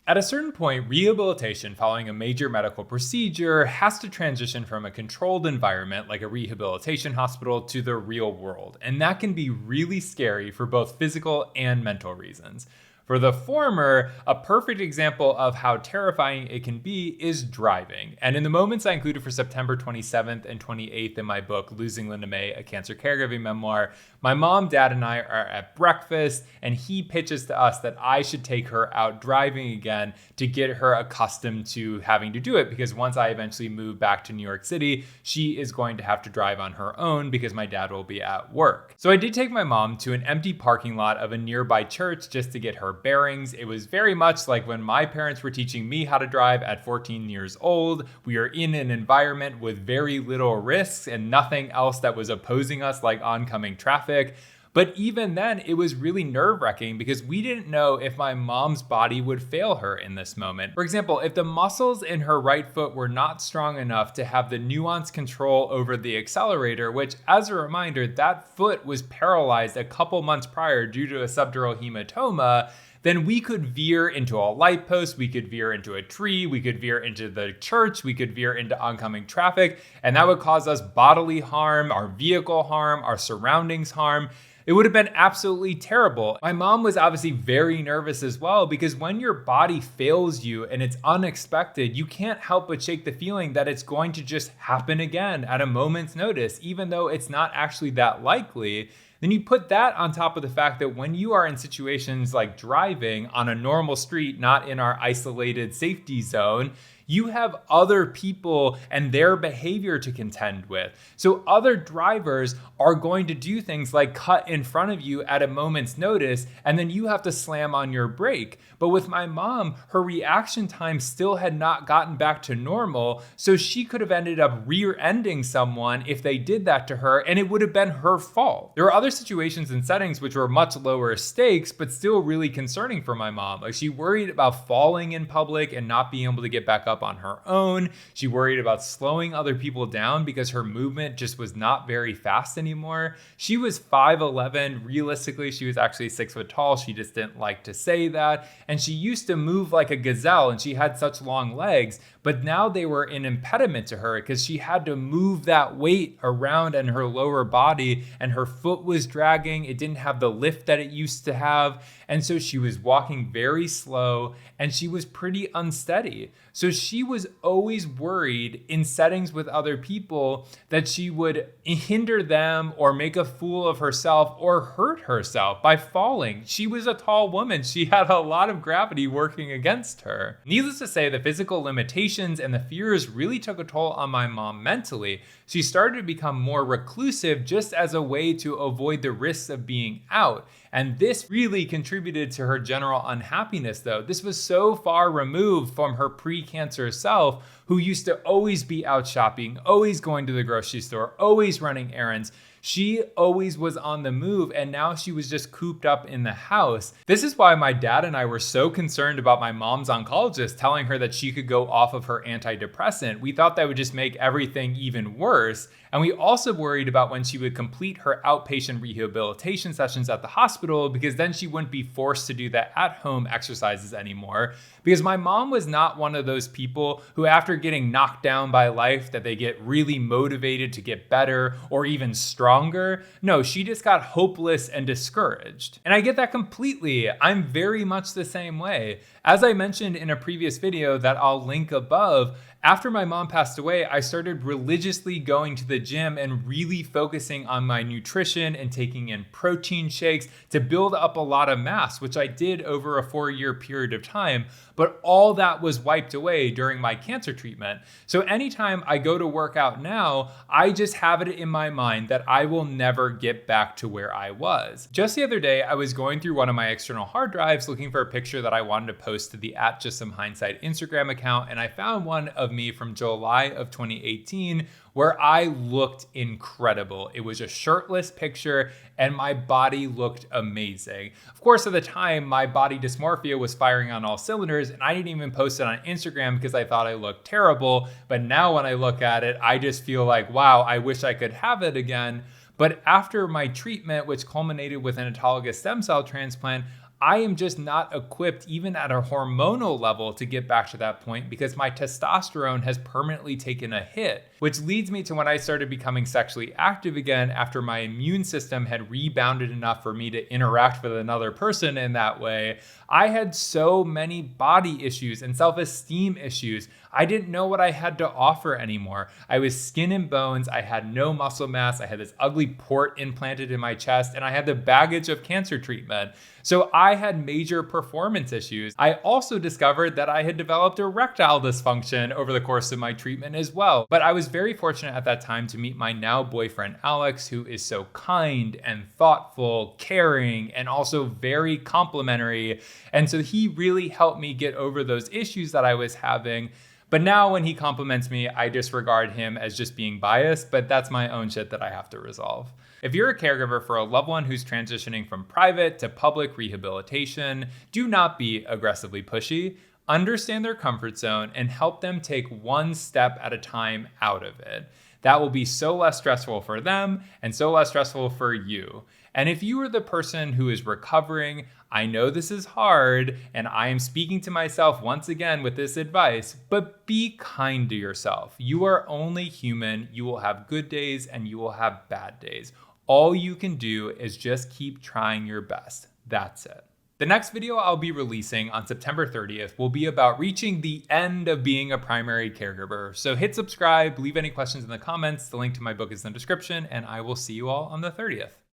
At a certain point, rehabilitation following a major medical procedure has to transition from a controlled environment like a rehabilitation hospital to the real world, and that can be really scary for both physical and mental reasons. For the former, a perfect example of how terrifying it can be is driving. And in the moments I included for September 27th and 28th in my book, Losing Linda May, A Cancer Caregiving Memoir, my mom, dad, and I are at breakfast, and he pitches to us that I should take her out driving again to get her accustomed to having to do it, because once I eventually move back to New York City, she is going to have to drive on her own because my dad will be at work. So I did take my mom to an empty parking lot of a nearby church just to get her bearings. It was very much like when my parents were teaching me how to drive at 14 years old. We are in an environment with very little risks and nothing else that was opposing us, like oncoming traffic. But even then, it was really nerve-wracking because we didn't know if my mom's body would fail her in this moment. For example, if the muscles in her right foot were not strong enough to have the nuanced control over the accelerator, which, as a reminder, that foot was paralyzed a couple months prior due to a subdural hematoma, then we could veer into a light post, we could veer into a tree, we could veer into the church, we could veer into oncoming traffic, and that would cause us bodily harm, our vehicle harm, our surroundings harm. It would have been absolutely terrible. My mom was obviously very nervous as well, because when your body fails you and it's unexpected, you can't help but shake the feeling that it's going to just happen again at a moment's notice, even though it's not actually that likely. Then you put that on top of the fact that when you are in situations like driving on a normal street, not in our isolated safety zone, you have other people and their behavior to contend with. So other drivers are going to do things like cut in front of you at a moment's notice, and then you have to slam on your brake. But with my mom, her reaction time still had not gotten back to normal, so she could have ended up rear-ending someone if they did that to her, and it would have been her fault. There were other situations and settings which were much lower stakes, but still really concerning for my mom. Like, she worried about falling in public and not being able to get back up on her own. She worried about slowing other people down because her movement just was not very fast anymore. She was 5'11". Realistically, she was actually 6 foot tall. She just didn't like to say that. And she used to move like a gazelle, and she had such long legs, but now they were an impediment to her because she had to move that weight around in her lower body, and her foot was dragging. It didn't have the lift that it used to have. And so she was walking very slow, and she was pretty unsteady. So she was always worried in settings with other people that she would hinder them or make a fool of herself or hurt herself by falling. She was a tall woman. She had a lot of gravity working against her. Needless to say, the physical limitations and the fears really took a toll on my mom mentally. She started to become more reclusive just as a way to avoid the risks of being out. And this really contributed to her general unhappiness, though. This was so far removed from her pre-cancer self, who used to always be out shopping, always going to the grocery store, always running errands. She always was on the move, and now she was just cooped up in the house. This is why my dad and I were so concerned about my mom's oncologist telling her that she could go off of her antidepressant. We thought that would just make everything even worse. And we also worried about when she would complete her outpatient rehabilitation sessions at the hospital, because then she wouldn't be forced to do the at-home exercises anymore. Because my mom was not one of those people who, after getting knocked down by life, that they get really motivated to get better or even stronger. No, she just got hopeless and discouraged. And I get that completely. I'm very much the same way. As I mentioned in a previous video that I'll link above, after my mom passed away, I started religiously going to the gym and really focusing on my nutrition and taking in protein shakes to build up a lot of mass, which I did over a 4-year period of time. But all that was wiped away during my cancer treatment. So anytime I go to work out now, I just have it in my mind that I will never get back to where I was. Just the other day, I was going through one of my external hard drives looking for a picture that I wanted to post to the @JustSomeHindsight Instagram account, and I found one of me from July of 2018 where I looked incredible. It was a shirtless picture and my body looked amazing. Of course, at the time, my body dysmorphia was firing on all cylinders, and I didn't even post it on Instagram because I thought I looked terrible. But now when I look at it, I just feel like, wow, I wish I could have it again. But after my treatment, which culminated with an autologous stem cell transplant, I am just not equipped, even at a hormonal level, to get back to that point because my testosterone has permanently taken a hit, which leads me to when I started becoming sexually active again after my immune system had rebounded enough for me to interact with another person in that way. I had so many body issues and self-esteem issues. I didn't know what I had to offer anymore. I was skin and bones. I had no muscle mass. I had this ugly port implanted in my chest, and I had the baggage of cancer treatment. So I had major performance issues. I also discovered that I had developed erectile dysfunction over the course of my treatment as well. But I was very fortunate at that time to meet my now boyfriend, Alex, who is so kind and thoughtful, caring, and also very complimentary. And so he really helped me get over those issues that I was having. But now when he compliments me, I disregard him as just being biased, but that's my own shit that I have to resolve. If you're a caregiver for a loved one who's transitioning from private to public rehabilitation, do not be aggressively pushy. Understand their comfort zone and help them take one step at a time out of it. That will be so less stressful for them and so less stressful for you. And if you are the person who is recovering, I know this is hard, and I am speaking to myself once again with this advice, but be kind to yourself. You are only human. You will have good days and you will have bad days. All you can do is just keep trying your best. That's it. The next video I'll be releasing on September 30th will be about reaching the end of being a primary caregiver. So hit subscribe, leave any questions in the comments. The link to my book is in the description, and I will see you all on the 30th.